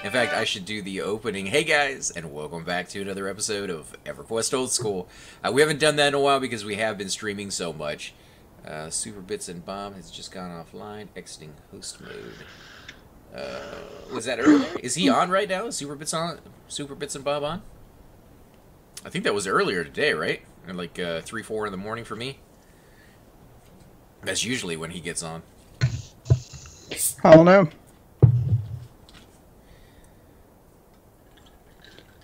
In fact, I should do the opening. Hey guys, and welcome back to another episode of Everquest Old School. We haven't done that in a while because we have been streaming so much. Super Bits and Bob has just gone offline, exiting host mode. Was that earlier? Is he on right now? Is Super Bits on? Super Bits and Bob on? I think that was earlier today, right? At like 3, 4 in the morning for me. That's usually when he gets on. I don't know.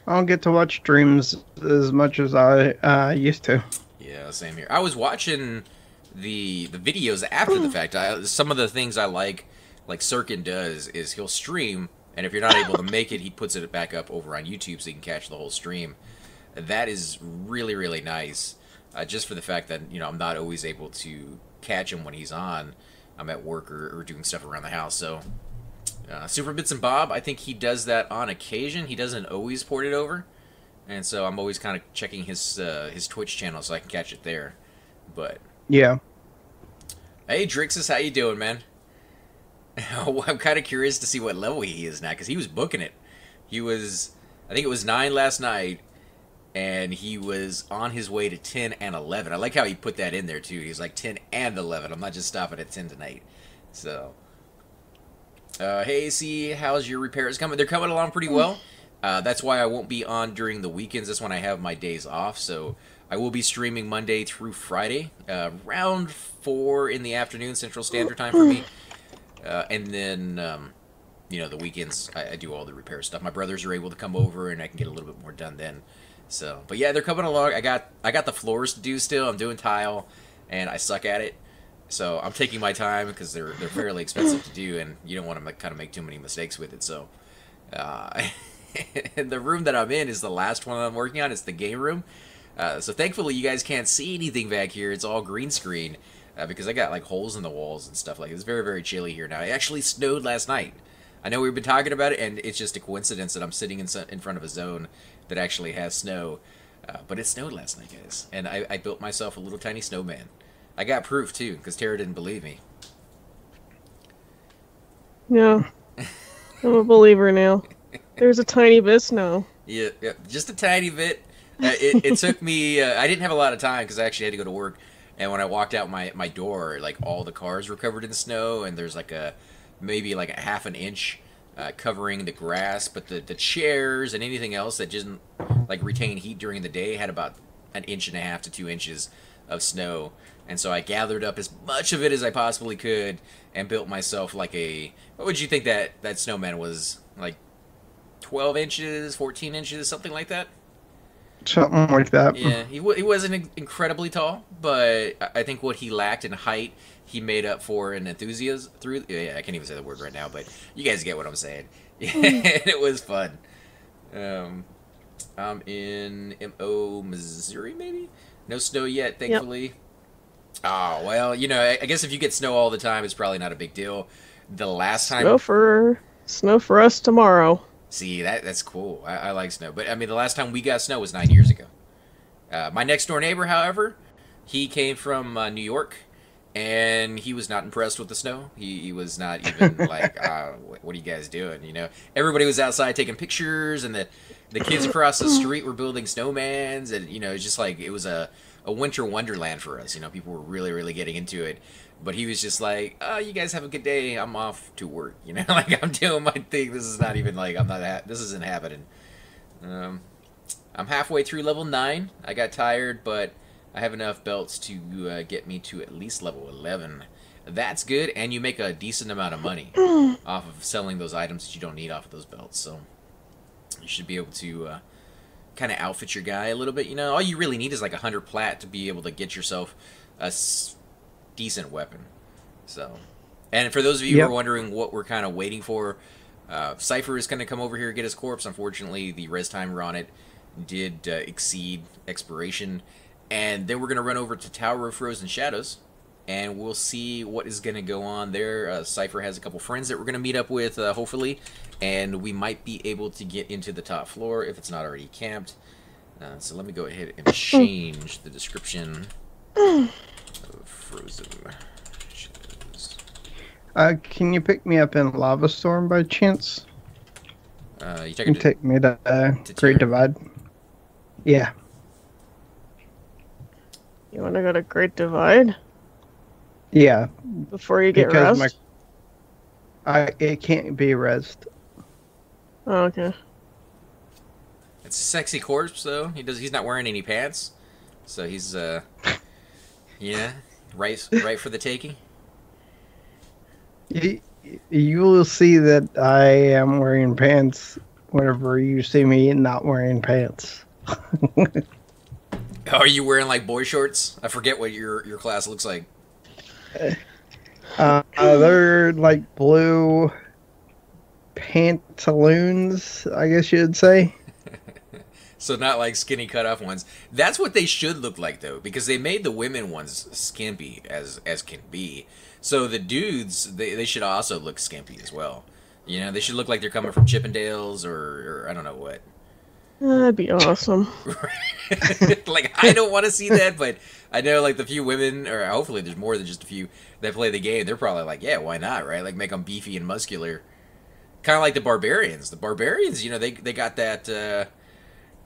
I don't get to watch streams as much as I used to. Yeah, same here. I was watching the videos after the fact. Some of the things I like Sirkin does is he'll stream, and if you're not able to make it, he puts it back up over on YouTube so you can catch the whole stream. That is really, really nice. Just for the fact that, you know, I'm not always able to catch him when he's on. I'm at work or doing stuff around the house, so... Super Bits and Bob, I think he does that on occasion. He doesn't always port it over, and so I'm always kind of checking his Twitch channel so I can catch it there. But yeah. Hey Drixus, how you doing, man? I'm kind of curious to see what level he is now because he was booking it. He was, I think it was 9 last night, and he was on his way to 10 and 11. I like how he put that in there too. He's like 10 and 11. I'm not just stopping at 10 tonight. So. Hey, see, how's your repairs coming? They're coming along pretty well. That's why I won't be on during the weekends. That's when I have my days off. So I will be streaming Monday through Friday, around 4 in the afternoon Central Standard Time for me. And then, you know, the weekends I do all the repair stuff. My brothers are able to come over, and I can get a little bit more done then. So, but yeah, they're coming along. I got the floors to do still. I'm doing tile, and I suck at it. So I'm taking my time because they're fairly expensive to do, and you don't want to kind of make too many mistakes with it. So, and the room that I'm in is the last one I'm working on. It's the game room. So thankfully you guys can't see anything back here. It's all green screen because I got like holes in the walls and stuff like. It's very, very chilly here now. It actually snowed last night. I know we've been talking about it, and it's just a coincidence that I'm sitting in front of a zone that actually has snow. But it snowed last night, guys, and I built myself a little tiny snowman. I got proof, too, because Tara didn't believe me. Yeah. I'm a believer now. There's a tiny bit of snow. Yeah, just a tiny bit. It took me... I didn't have a lot of time because I actually had to go to work. And when I walked out my door, like, all the cars were covered in snow. And there's, like, maybe, like, a half an inch covering the grass. But the chairs and anything else that didn't, like, retain heat during the day had about 1.5 inches to 2 inches of snow. And so I gathered up as much of it as I possibly could and built myself like a... What would you think that snowman was? Like 12 inches, 14 inches, something like that? Something like that. Yeah, he wasn't incredibly tall, but I think what he lacked in height, he made up for in enthusiasm. Yeah, I can't even say the word right now, but you guys get what I'm saying. Yeah, it was fun. I'm in M.O. Missouri, maybe? No snow yet, thankfully. Yep. Oh, well, you know, I guess if you get snow all the time, it's probably not a big deal. The last time... Snow for us tomorrow. See, that's cool. I like snow. But, I mean, the last time we got snow was 9 years ago. My next-door neighbor, however, he came from New York, and he was not impressed with the snow. He was not even like, what are you guys doing, you know? Everybody was outside taking pictures, and the kids across the street were building snowmans, and, you know, it's just like, it was a winter wonderland for us. You know, people were really, really getting into it. But he was just like, oh, you guys have a good day. I'm off to work. You know, like, I'm doing my thing. This is not even like, this isn't happening. I'm halfway through level 9. I got tired, but I have enough belts to get me to at least level 11. That's good, and you make a decent amount of money off of selling those items that you don't need off of those belts. So you should be able to... kind of outfit your guy a little bit, you know. All you really need is like 100 plat to be able to get yourself a decent weapon. So, and for those of you who are wondering what we're kind of waiting for, Cypher is going to come over here and get his corpse. Unfortunately, the res timer on it did exceed expiration, and then we're going to run over to Tower of Frozen Shadows, and we'll see what is going to go on there. Cypher has a couple friends that we're going to meet up with, hopefully, and we might be able to get into the top floor if it's not already camped. So let me go ahead and change the description of Frozen Shadows. Can you pick me up in Lava Storm by chance? You You taking can take me to to Great Terran? Divide. Yeah, You want to go to Great Divide yeah, before you get because rest? it can't be rezzed. Oh, okay. It's a sexy corpse though. He's not wearing any pants, so he's yeah, right for the taking. You, you will see that I am wearing pants whenever you see me not wearing pants. Are you wearing like boy shorts? I forget what your class looks like. They're like blue pantaloons, I guess you'd say. So not like skinny cut off ones. That's what they should look like though, because they made the women ones skimpy as can be. So the dudes they should also look skimpy as well. You know, they should look like they're coming from Chippendales or I don't know what. That'd be awesome. Like I don't want to see that, but I know like the few women, or hopefully there's more than just a few that play the game. They're probably like, yeah, why not, right? Like make them beefy and muscular, kind of like the barbarians. The barbarians, you know, they got that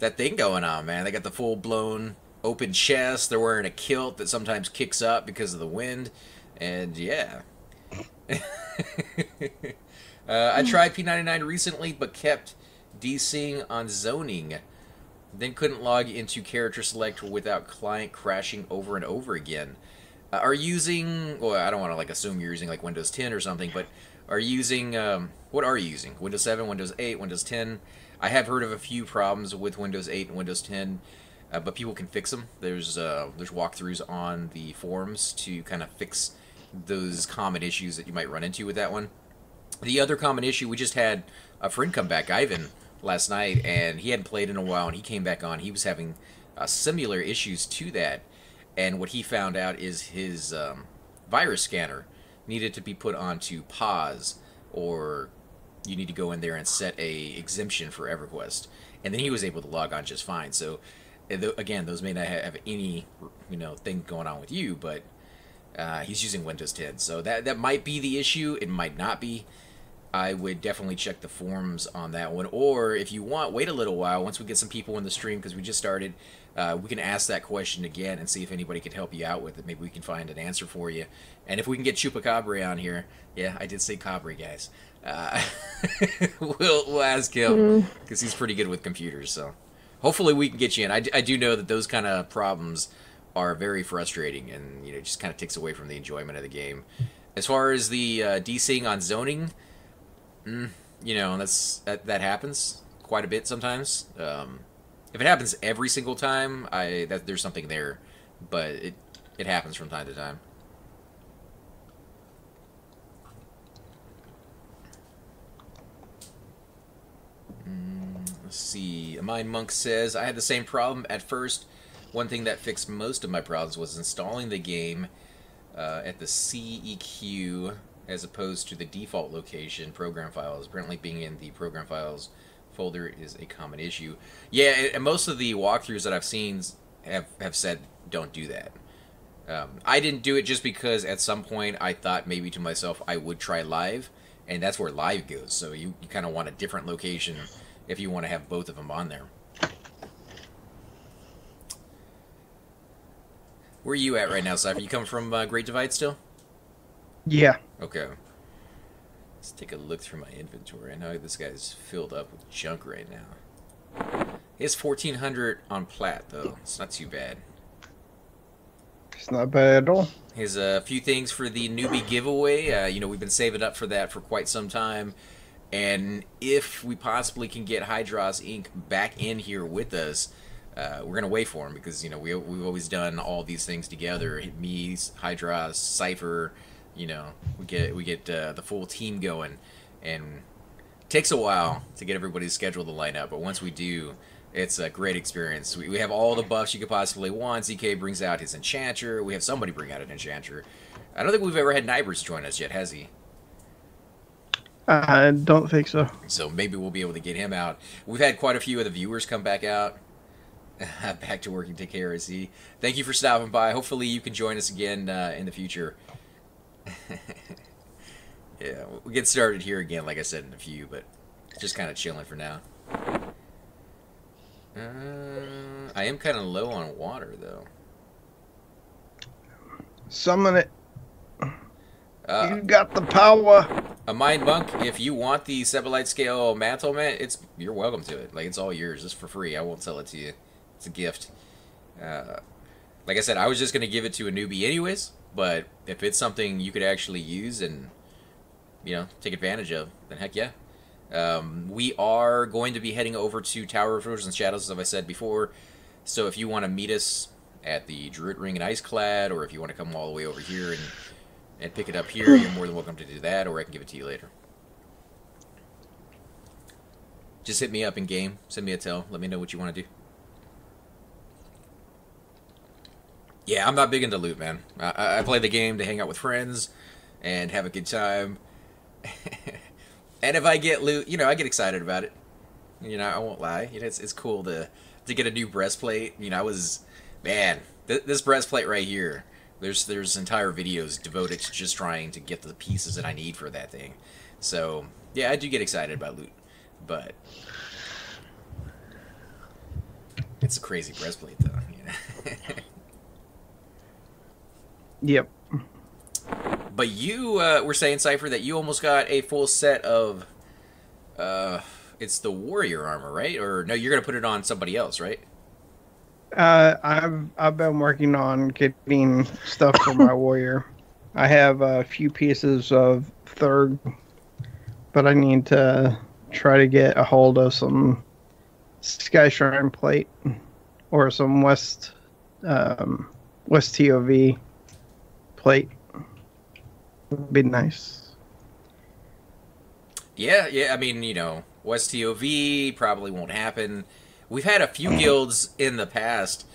thing going on, man. They got the full blown open chest. They're wearing a kilt that sometimes kicks up because of the wind, and yeah. I tried P99 recently, but kept DCing on zoning. Then couldn't log into character select without client crashing over and over again. Are you using? Well, I don't want to like assume you're using like Windows 10 or something, but are you using? What are you using? Windows 7, Windows 8, Windows 10? I have heard of a few problems with Windows 8 and Windows 10, but people can fix them. There's walkthroughs on the forums to kind of fix those common issues that you might run into with that one. The other common issue, we just had a friend come back, Ivan, last night, and he hadn't played in a while, and he came back on. He was having similar issues to that, and what he found out is his virus scanner needed to be put onto pause, or you need to go in there and set a exemption for Everquest, and then he was able to log on just fine. So, again, those may not have any thing going on with you, but he's using Windows 10, so that might be the issue. It might not be. I would definitely check the forums on that one. Or if you want, wait a little while. Once we get some people in the stream, because we just started, we can ask that question again and see if anybody could help you out with it. Maybe we can find an answer for you. And if we can get Chupacabra on here, yeah, I did say Cabri, guys. We'll ask him, because he's pretty good with computers. So hopefully we can get you in. I do know that those kind of problems are very frustrating, and just kind of takes away from the enjoyment of the game. As far as the DCing on zoning, that happens quite a bit sometimes. If it happens every single time, there's something there, but it happens from time to time. Let's see. A Mind Monk says, I had the same problem at first. One thing that fixed most of my problems was installing the game at the CEQ as opposed to the default location, program files. Apparently being in the program files folder is a common issue. Yeah, and most of the walkthroughs that I've seen have said don't do that. I didn't do it just because at some point I thought maybe to myself I would try live, and that's where live goes. So you kind of want a different location if you want to have both of them on there. Where are you at right now, Cypher? You come from Great Divide still? Yeah. Okay. Let's take a look through my inventory. I know this guy's filled up with junk right now. He has 1,400 on plat, though. It's not too bad. It's not bad at all. He has a few things for the newbie giveaway. We've been saving up for that for quite some time. And if we possibly can get Hydros Inc. back in here with us, we're going to wait for him, because we've always done all these things together. Me, Hydros, Cypher, we get the full team going, and it takes a while to get everybody's schedule to line up, but once we do, it's a great experience. We have all the buffs you could possibly want. ZK brings out his Enchanter. We have somebody bring out an Enchanter. I don't think we've ever had Nibers join us yet, has he? I don't think so. So maybe we'll be able to get him out. We've had quite a few of the viewers come back out. Back to working, take care, Z. Thank you for stopping by. Hopefully you can join us again in the future. Yeah, we'll get started here again, like I said, in a few, but Just kind of chilling for now. I am kind of low on water, though. Summon it. You got the power. A Mind Monk, if you want the Sebelite scale mantle, man, you're welcome to it. Like, it's all yours. It's for free. I won't sell it to you. It's a gift. Like I said, I was just going to give it to a newbie anyways, but if it's something you could actually use and, you know, take advantage of, then heck yeah. We are going to be heading over to Tower of Roses and Shadows, as I said before, so if you want to meet us at the Druid Ring and Iceclad, or if you want to come all the way over here and pick it up here, you're more than welcome to do that, or I can give it to you later. Just hit me up in game, send me a tell, let me know what you want to do. Yeah, I'm not big into loot, man. I play the game to hang out with friends and have a good time. And if I get loot, you know, I get excited about it. You know, I won't lie. You know, it's cool to get a new breastplate. You know, this breastplate right here, there's entire videos devoted to just trying to get the pieces that I need for that thing. So, yeah, I do get excited about loot. But it's a crazy breastplate, though. You know? Yep. But you were saying, Cypher, that you almost got a full set of, it's the warrior armor, right? Or no, you're gonna put it on somebody else, right? I've been working on getting stuff for my warrior. I have a few pieces of third, but I need to try to get a hold of some Sky Shrine plate or some West TOV plate. Would be nice. Yeah, I mean, you know, West TOV probably won't happen. We've had a few guilds in the past,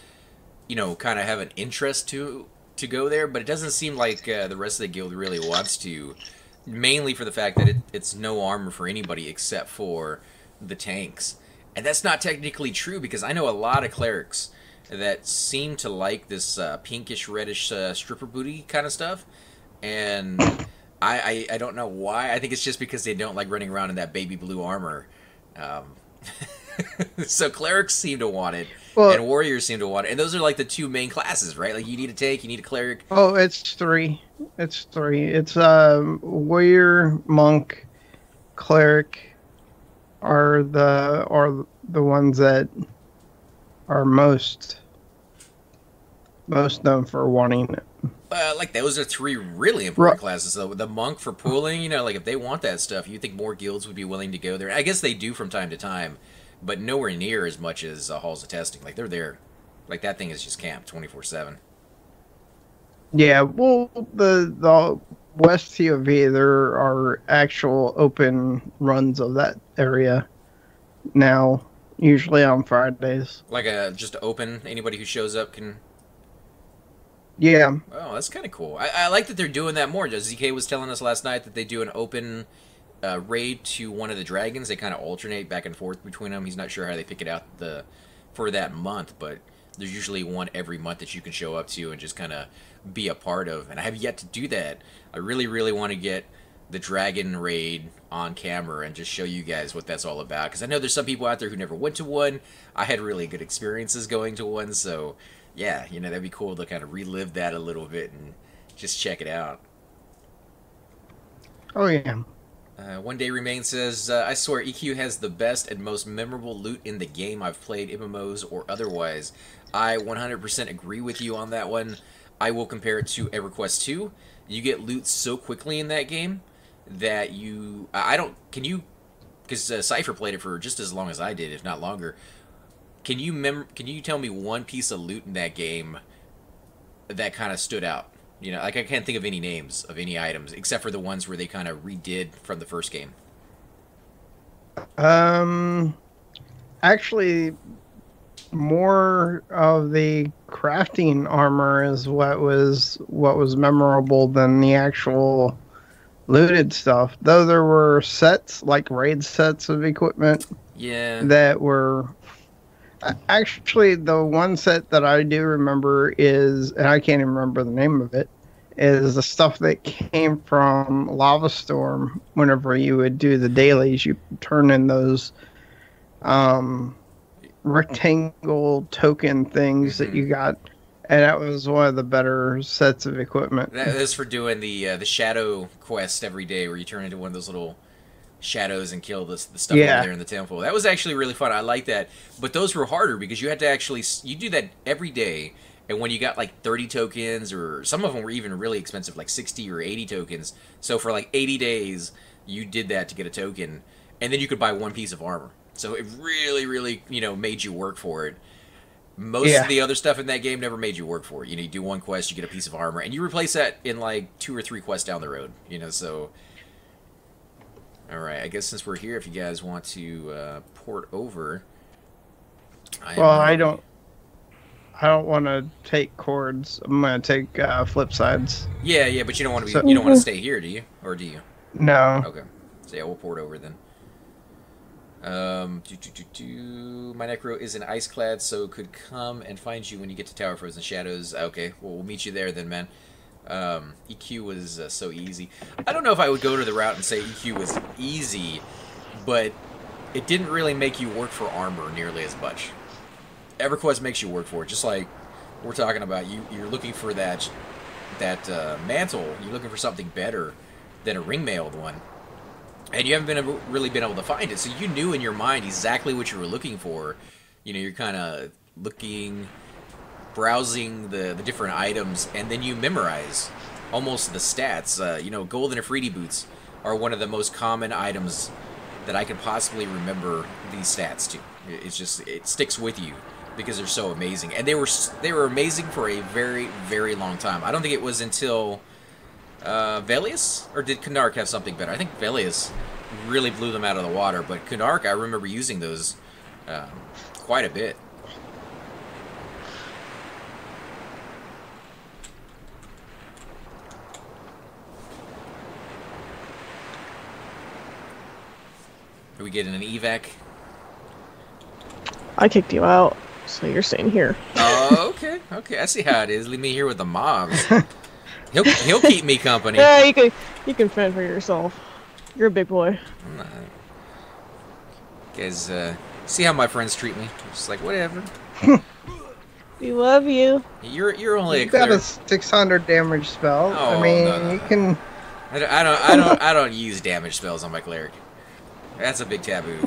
you know, kind of have an interest to go there, but it doesn't seem like the rest of the guild really wants to, mainly for the fact that it's no armor for anybody except for the tanks. And that's not technically true, because I know a lot of clerics that seem to like this pinkish reddish stripper booty kind of stuff, and I don't know why. I think it's just because they don't like running around in that baby blue armor. So clerics seem to want it, and warriors seem to want it, and those are like the two main classes, right? Like, you need a tank, you need a cleric. Oh, it's three. It's warrior, monk, cleric are the ones that are most known for wanting it. Like, those are three really important classes. So the monk for pooling, you know, like, if they want that stuff, you think more guilds would be willing to go there. I guess they do from time to time, but nowhere near as much as Halls of Testing. Like, they're there. Like, that thing is just camped 24/7. Yeah, well, the West TOV, there are actual open runs of that area now, usually on Fridays. Like, just open, anybody who shows up can... Yeah. Oh, that's kind of cool. I like that they're doing that more. ZK was telling us last night that they do an open raid to one of the dragons. They kind of alternate back and forth between them. He's not sure how they pick it out for that month, but there's usually one every month that you can show up to and just kind of be a part of. And I have yet to do that. I really, really want to get the dragon raid on camera and just show you guys what that's all about. Because I know there's some people out there who never went to one. I had really good experiences going to one, so... yeah, you know, that'd be cool to kind of relive that a little bit and just check it out. Oh, yeah. One Day Remain says, I swear EQ has the best and most memorable loot in the game I've played, MMOs or otherwise. I 100% agree with you on that one. I will compare it to Everquest 2. You get loot so quickly in that game that you... can you... because Cypher played it for just as long as I did, if not longer. Can you tell me one piece of loot in that game that kind of stood out? You know, like, I can't think of any names of any items except for the ones where they kind of redid from the first game. Actually, more of the crafting armor is what was memorable than the actual looted stuff. Though there were sets, like raid sets of equipment, that were... actually, the one set that I do remember is, and I can't even remember the name of it, is the stuff that came from Lava Storm. Whenever you would do the dailies, you turn in those rectangle token things that you got, and that was one of the better sets of equipment. That is for doing the shadow quest every day, where you turn into one of those little shadows and kill the stuff over there in the temple. That was actually really fun. I like that. But those were harder because you had to actually you do that every day. And when you got like 30 tokens, or some of them were even really expensive, like 60 or 80 tokens. So for like 80 days, you did that to get a token, and then you could buy one piece of armor. So it really, really, made you work for it. Most of the other stuff in that game never made you work for it. You do one quest, you get a piece of armor, and you replace that in like 2 or 3 quests down the road. So. All right, I guess since we're here, if you guys want to port over. I don't want to take chords. I'm gonna take flip sides. Yeah, but you don't want to be. You don't want to stay here, do you? Or do you? No. Okay. So yeah, we'll port over then. My Necro is an ice-clad, so could come and find you when you get to Tower Frozen Shadows. Okay, well, we'll meet you there then, man. EQ was so easy. I don't know if I would go to the route and say EQ was easy, but it didn't really make you work for armor nearly as much. Everquest makes you work for it, just like we're talking about. You're looking for that mantle. You're looking for something better than a ring-mailed one, and you haven't really been able to find it. So you knew in your mind exactly what you were looking for. You're kind of looking, browsing the different items, and then you memorize almost the stats. Golden Afridi boots are one of the most common items that I can possibly remember these stats to. It's just, it sticks with you because they're so amazing, and they were amazing for a very, very long time. I don't think it was until Velius, or did Canark have something better? I think Velius really blew them out of the water, but Canark, I remember using those quite a bit. Are we getting an evac? I kicked you out, so you're staying here. Oh, okay. Okay, I see how it is. Leave me here with the mobs. He'll keep me company. Yeah, you can fend for yourself. You're a big boy. Guys, see how my friends treat me? Just like, whatever. We love you. You're only you got a 600 damage spell. Oh, I mean, no. you can. I don't use damage spells on my cleric. That's a big taboo.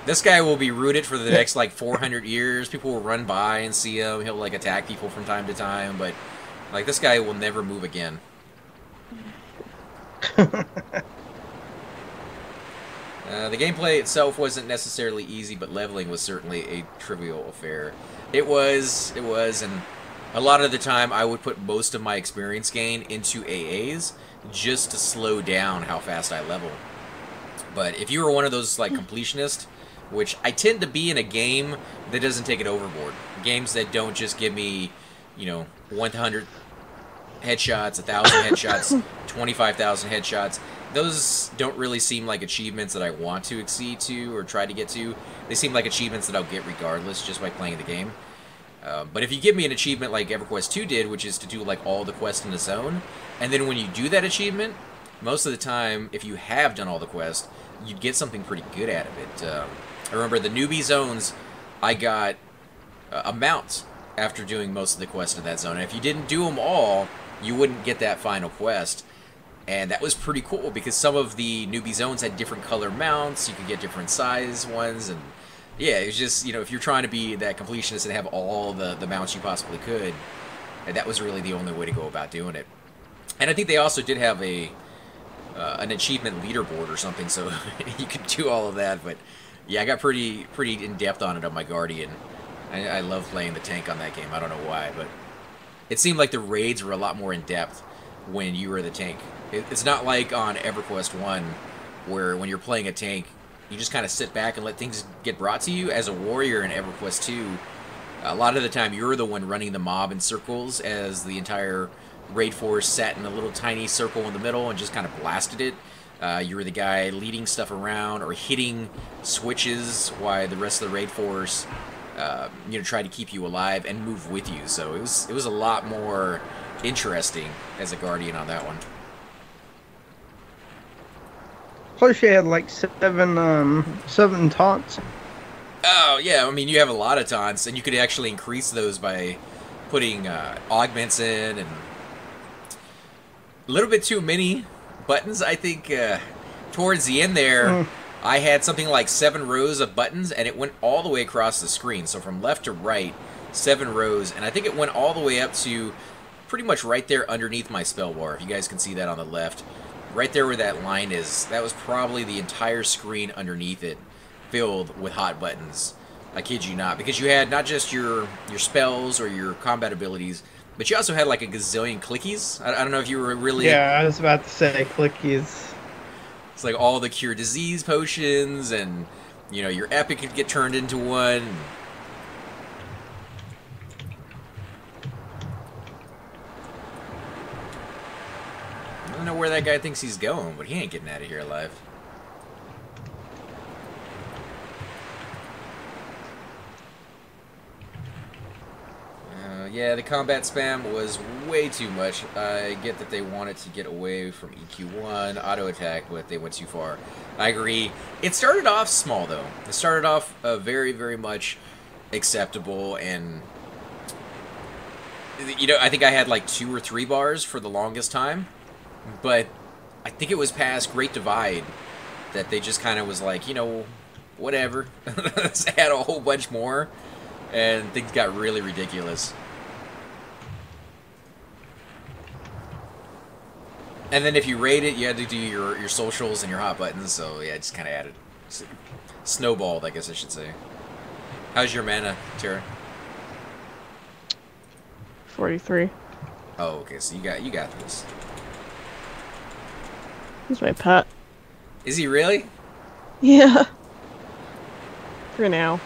This guy will be rooted for the next like 400 years. People will run by and see him. He'll like attack people from time to time, but like this guy will never move again. The gameplay itself wasn't necessarily easy, but leveling was certainly a trivial affair. It was, and a lot of the time I would put most of my experience gain into AAs just to slow down how fast I level. But if you were one of those like completionists, which I tend to be in a game that doesn't take it overboard, games that don't just give me, 100 headshots, 1,000 headshots, 25,000 headshots, those don't really seem like achievements that I want to exceed to or try to get to. They seem like achievements that I'll get regardless just by playing the game. But if you give me an achievement like Everquest 2 did, which is to do like all the quests in the zone, and then when you do that achievement, most of the time, if you have done all the quests, you'd get something pretty good out of it. I remember the newbie zones, I got a mount after doing most of the quests in that zone. And if you didn't do them all, you wouldn't get that final quest. And that was pretty cool because some of the newbie zones had different color mounts. You could get different size ones. And yeah, it was just, if you're trying to be that completionist and have all the mounts you possibly could, that was really the only way to go about doing it. And I think they also did have an achievement leaderboard or something, so you could do all of that. But yeah, I got pretty in depth on it on my Guardian. I love playing the tank on that game. I don't know why, but it seemed like the raids were a lot more in depth when you were the tank. It's not like on EverQuest 1, where when you're playing a tank, you just kind of sit back and let things get brought to you. As a warrior in EverQuest 2, a lot of the time you're the one running the mob in circles as the entire raid force sat in a little tiny circle in the middle and just kind of blasted it. You were the guy leading stuff around or hitting switches while the rest of the raid force you know, try to keep you alive and move with you. So it was a lot more interesting as a guardian on that one. Plus, you had like seven taunts. Oh yeah, I mean you have a lot of taunts, and you could actually increase those by putting augments in, and a little bit too many buttons. I think towards the end there, I had something like 7 rows of buttons, and it went all the way across the screen. So from left to right, 7 rows, and I think it went all the way up to pretty much right there underneath my spell bar. If you guys can see that on the left, right there where that line is, that was probably the entire screen underneath it, filled with hot buttons. I kid you not, because you had not just your spells or your combat abilities, but you also had like a gazillion clickies. I don't know if you were really... Yeah, I was about to say clickies. It's like all the cure disease potions, and you know, your epic could get turned into one. I don't know where that guy thinks he's going, but he ain't getting out of here alive. Yeah, the combat spam was way too much. I get that they wanted to get away from EQ1, auto attack, but they went too far. I agree. It started off small, though. It started off very, very much acceptable, and you know, I think I had like 2 or 3 bars for the longest time, but I think it was past Great Divide that they just kind of was like, you know, whatever. Let's add a whole bunch more, and things got really ridiculous. And then if you raid it, you had to do your socials and your hot buttons, so yeah, just kind of added. Snowballed, I guess I should say. How's your mana, Tara? 43. Oh, okay, so you got this. He's my pet. Is he really? Yeah. For now.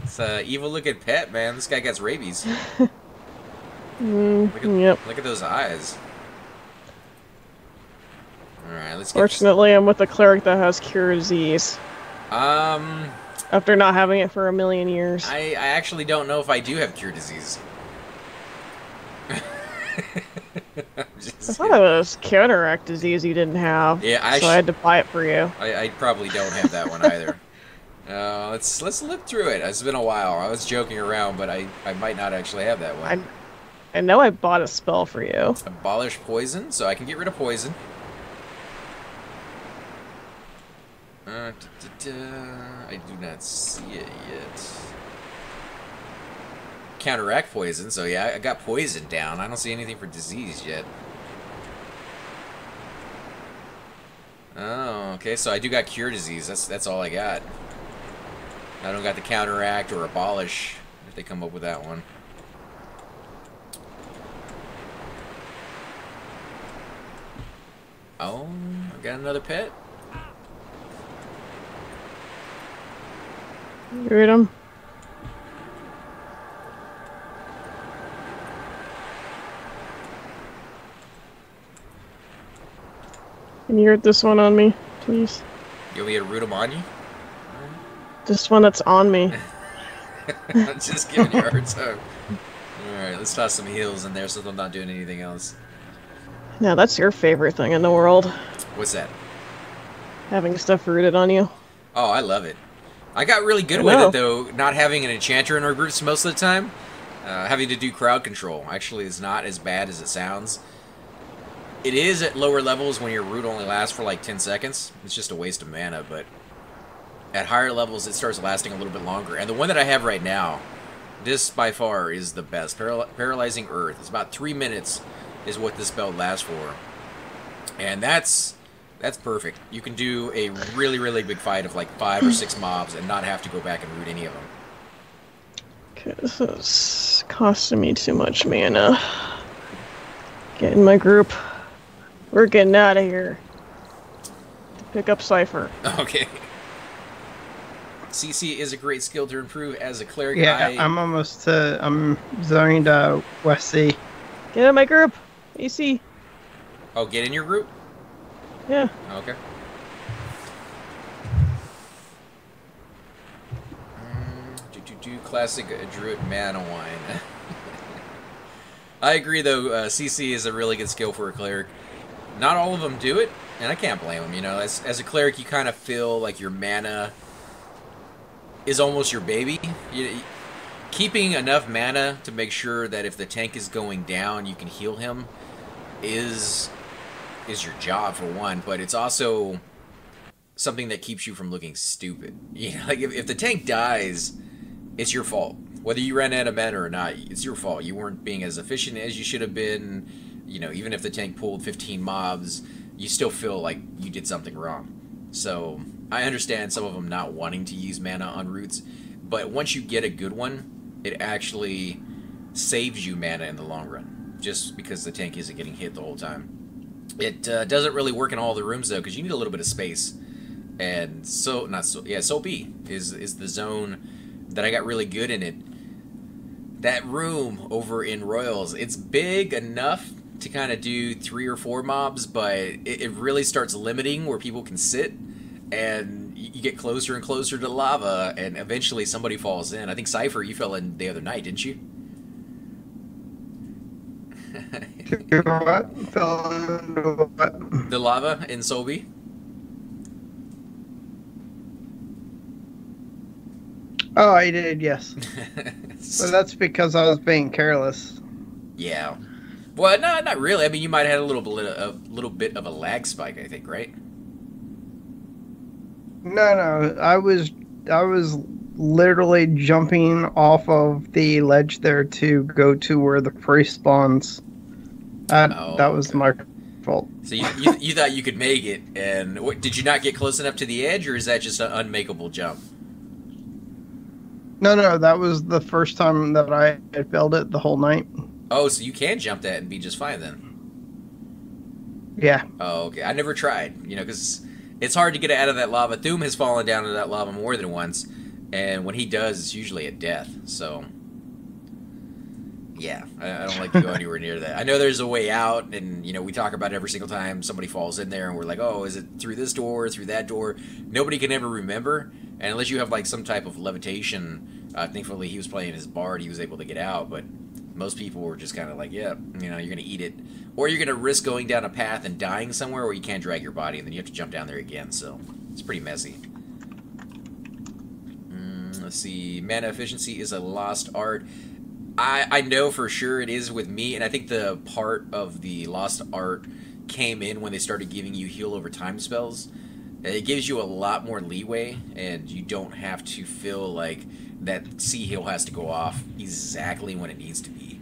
It's an evil-looking pet, man. This guy gets rabies. Yep. Look at those eyes. Alright, let's get... Fortunately, I'm with a cleric that has cure disease. After not having it for a million years. I actually don't know if I do have cure disease. I thought it was cataract disease you didn't have. Yeah, so I had to buy it for you. I probably don't have that one either. Let's look through it. It's been a while. I was joking around, but I might not actually have that one. I know I bought a spell for you. Abolish poison, so I can get rid of poison. I do not see it yet. Counteract poison, so yeah, I got poison down. I don't see anything for disease yet. Oh, okay, so I do got cure disease. That's all I got. I don't got the counteract or abolish, if they come up with that one. Oh, I got another pet. You read them? Can you read this one on me, please? You want me to root them on you? This one that's on me. I'm just giving you a hard time. Alright, let's toss some heals in there so I'm not doing anything else. Now that's your favorite thing in the world. What's that? Having stuff rooted on you. Oh, I love it. I got really good with it, though, not having an enchanter in our groups most of the time. Having to do crowd control actually is not as bad as it sounds. It is at lower levels when your root only lasts for like 10 seconds. It's just a waste of mana, but at higher levels it starts lasting a little bit longer. And the one that I have right now, this by far is the best. Paralyzing Earth. It's about 3 minutes is what this spell lasts for. And that's perfect. You can do a really, really big fight of like 5 or 6 mobs and not have to go back and root any of them. Okay, this is costing me too much mana. Get in my group. We're getting out of here. To pick up Cypher. Okay. CC is a great skill to improve as a cleric. Yeah, I'm zoning to West C. Get in my group. AC. Oh, get in your group? Yeah. Okay. Do classic druid mana wine. I agree, though. CC is a really good skill for a cleric. Not all of them do it, and I can't blame them. You know, as a cleric, you kind of feel like your mana is almost your baby. Keeping enough mana to make sure that if the tank is going down, you can heal him is your job, for one. But it's also something that keeps you from looking stupid. You know, like if the tank dies, it's your fault. Whether you ran out of mana or not, it's your fault. You weren't being as efficient as you should have been. You know, even if the tank pulled 15 mobs, you still feel like you did something wrong. So I understand some of them not wanting to use mana on roots, but once you get a good one, it actually saves you mana in the long run, just because the tank isn't getting hit the whole time. It doesn't really work in all the rooms, though, because you need a little bit of space. And Sol B is the zone that I got really good in it. That room over in Royals, it's big enough to kind of do 3 or 4 mobs, but it really starts limiting where people can sit, and you get closer and closer to lava, and eventually somebody falls in. I think Cypher, you fell in the other night, didn't you? What? Fell into what? The lava in Solby? Oh, I did, yes. But that's because I was being careless. Yeah. Well, no, not really. I mean, you might have had a little bit of a lag spike, I think, right? No, I was literally jumping off of the ledge there to go to where the prey spawns. That was my fault. So you thought you could make it, and did you not get close enough to the edge, or is that just an unmakeable jump? No, that was the first time that I had failed it the whole night. Oh, so you can jump that and be just fine then? Yeah. Oh, okay. I never tried, you know, because it's hard to get out of that lava. Thum has fallen down into that lava more than once, and when he does, it's usually a death, so... Yeah, I don't like to go anywhere near that. I know there's a way out, and, you know, we talk about it every single time somebody falls in there, and we're like, oh, is it through this door, through that door? Nobody can ever remember, and unless you have, like, some type of levitation, thankfully he was playing his bard, he was able to get out, but most people were just kind of like, yeah, you know, you're going to eat it. Or you're going to risk going down a path and dying somewhere where you can't drag your body, and then you have to jump down there again, so it's pretty messy. Let's see, mana efficiency is a lost art. I know for sure it is with me, and I think the part of the lost art came in when they started giving you heal over time spells. It gives you a lot more leeway, and you don't have to feel like that C heal has to go off exactly when it needs to be.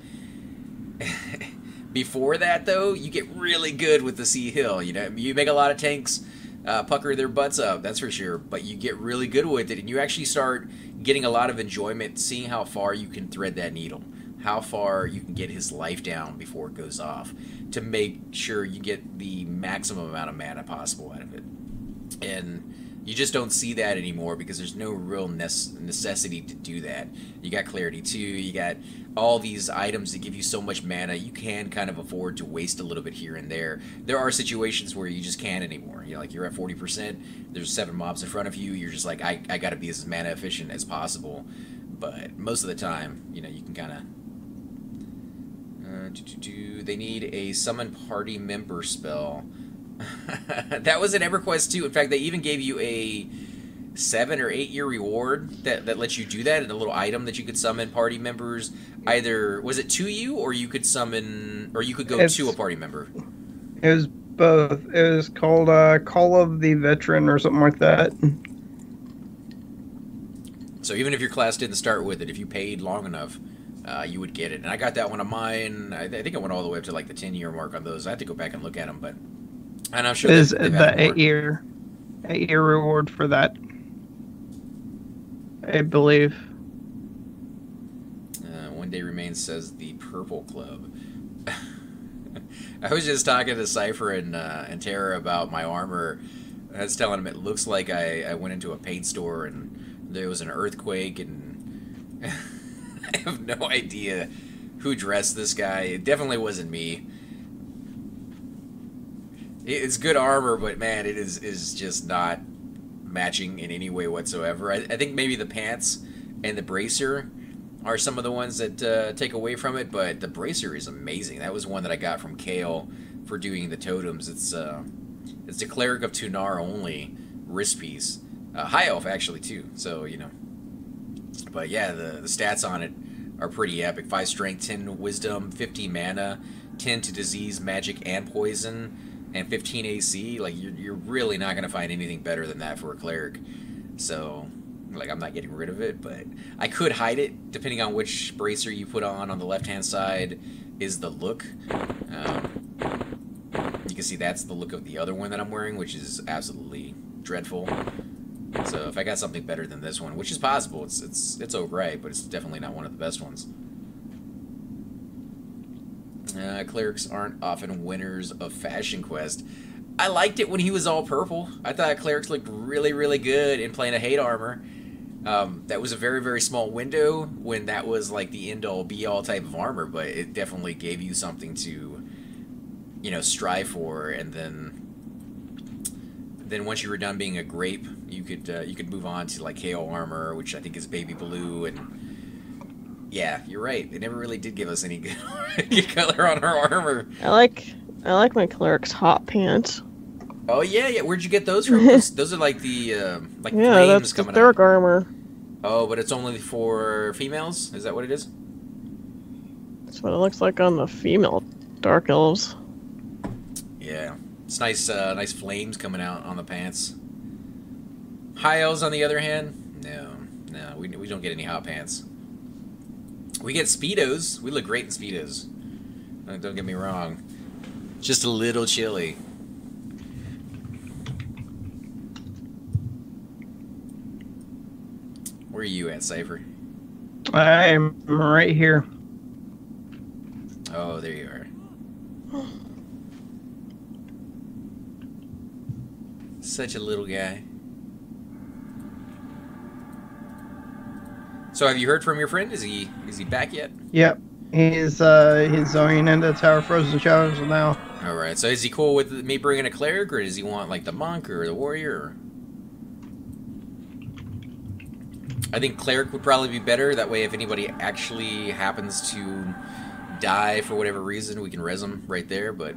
Before that, though, you get really good with the C heal. You know, you make a lot of tanks pucker their butts up, that's for sure, but you get really good with it, and you actually start getting a lot of enjoyment seeing how far you can thread that needle, how far you can get his life down before it goes off, to make sure you get the maximum amount of mana possible out of it. And you just don't see that anymore because there's no real necessity to do that. You got Clarity 2, you got all these items that give you so much mana, you can kind of afford to waste a little bit here and there. There are situations where you just can't anymore. You know, like you're at 40%, there's 7 mobs in front of you, you're just like, I gotta be as mana efficient as possible. But most of the time, you know, you can kind of... they need a summon party member spell. That was an Everquest too. In fact, they even gave you a 7 or 8 year reward that lets you do that, and a little item that you could summon party members. Either was it to you, or you could summon, or you could go to a party member. It was both. It was called Call of the Veteran or something like that. So even if your class didn't start with it, if you paid long enough, you would get it. And I got that one of mine. I think I went all the way up to like the 10-year mark on those. I have to go back and look at them, but. And I'm sure is the 8-year reward for that, I believe. One Day Remains says the Purple Club. I was just talking to Cypher and Tara about my armor. I was telling him it looks like I went into a paint store and there was an earthquake, and I have no idea who dressed this guy. It definitely wasn't me. It's good armor, but man, it is just not matching in any way whatsoever. I think maybe the pants and the bracer are some of the ones that take away from it, but the bracer is amazing. That was one that I got from Kale for doing the totems. It's the Cleric of Tunar only wrist piece. High elf actually too, so you know. But yeah, the stats on it are pretty epic. 5 strength, 10 wisdom, 50 mana, 10 to disease, magic, and poison, and 15 AC. Like you're really not gonna find anything better than that for a cleric. So like I'm not getting rid of it, but I could hide it depending on which bracer you put on the left hand side is the look. You can see that's the look of the other one that I'm wearing, which is absolutely dreadful. So if I got something better than this one, which is possible, it's alright, but it's definitely not one of the best ones. Clerics aren't often winners of Fashion Quest. I liked it when he was all purple. I thought clerics looked really, really good in playing a hate armor. That was a very, very small window when that was like the end-all, be-all type of armor, but it definitely gave you something to, you know, strive for. And then once you were done being a grape, you could move on to like hail armor, which I think is baby blue. And yeah, you're right. They never really did give us any good color on our armor. I like my cleric's hot pants. Oh yeah. Where'd you get those from? Those are like the like Yeah, flames that's the coming cleric out. armor. Oh, but it's only for females? Is that what it is? That's what it looks like on the female dark elves. Yeah, it's nice. Nice flames coming out on the pants. High elves, on the other hand, no, we don't get any hot pants. We get speedos. We look great in speedos. Don't get me wrong. Just a little chilly. Where are you at, Cypher? I'm right here. Oh, there you are. Such a little guy. So have you heard from your friend? Is he back yet? Yep. He's going into Tower Frozen Shadows now. Alright, so is he cool with me bringing a cleric, or does he want like the monk or the warrior? Or... I think cleric would probably be better. That way if anybody actually happens to die for whatever reason, we can res them right there, but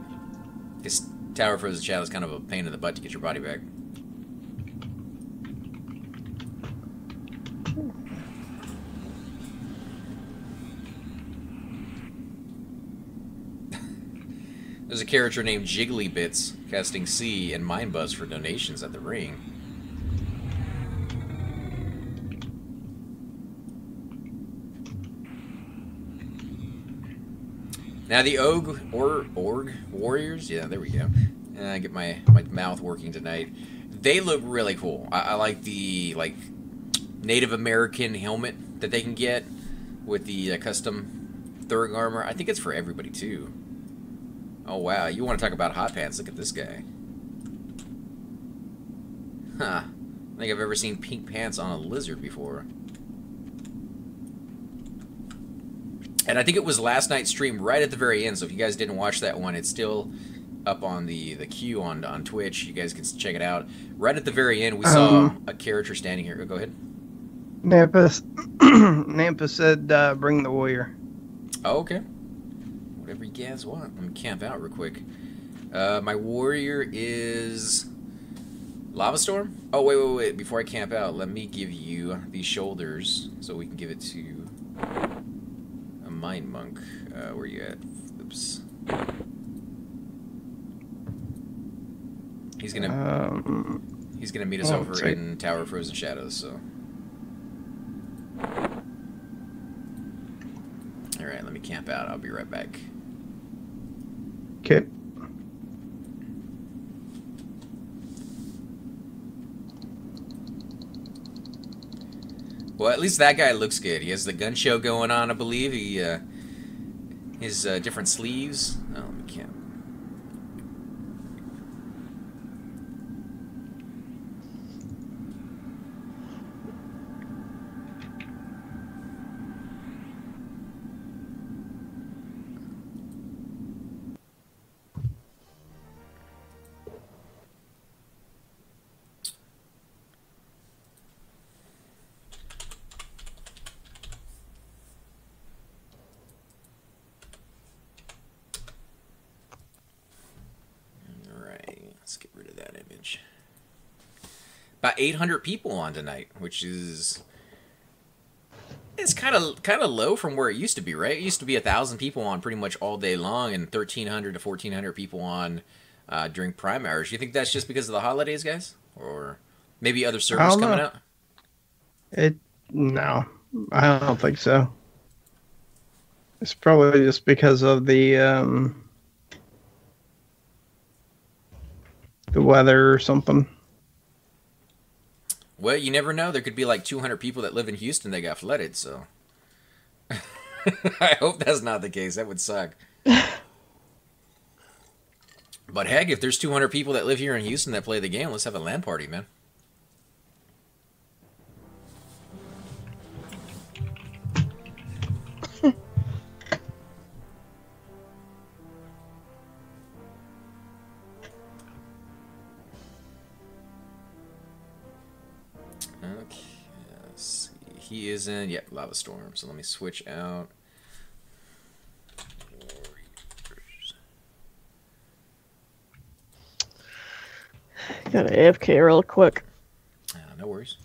this Tower Frozen Shadows is kind of a pain in the butt to get your body back. There's a character named Jiggly Bits casting C and Mind Buzz for donations at the ring. Now the Ogre Warriors, yeah, there we go. I get my mouth working tonight. They look really cool. I like the Native American helmet that they can get with the custom Thurg armor. I think it's for everybody too. Oh wow, you want to talk about hot pants? Look at this guy. Huh. I don't think I've ever seen pink pants on a lizard before. And I think it was last night's stream right at the very end, so if you guys didn't watch that one, it's still up on the queue on Twitch. You guys can check it out. Right at the very end, we saw a character standing here. Go ahead. Nampa said bring the warrior. Oh, okay. Whatever you guys want. Let me camp out real quick. My warrior is Lava Storm? Oh, wait. Before I camp out, let me give you these shoulders so we can give it to a Mind Monk. Where you at? Oops. He's gonna meet us over in Tower of Frozen Shadows, so. Alright, let me camp out. I'll be right back. Okay. Well, at least that guy looks good. He has the gun show going on, I believe. His different sleeves. Oh, let me camp. image. About 800 people on tonight, which is... It's kind of low from where it used to be, right? It used to be 1,000 people on pretty much all day long, and 1,300 to 1,400 people on during prime hours. You think that's just because of the holidays, guys, or maybe other servers coming out? No, I don't think so. It's probably just because of the weather or something. Well, you never know. There could be like 200 people that live in Houston that got flooded, so... I hope that's not the case. That would suck. But heck, if there's 200 people that live here in Houston that play the game, let's have a LAN party, man. Okay, let's see. He is in, yep, Lava Storm. So let me switch out. Got to AFK real quick. No worries.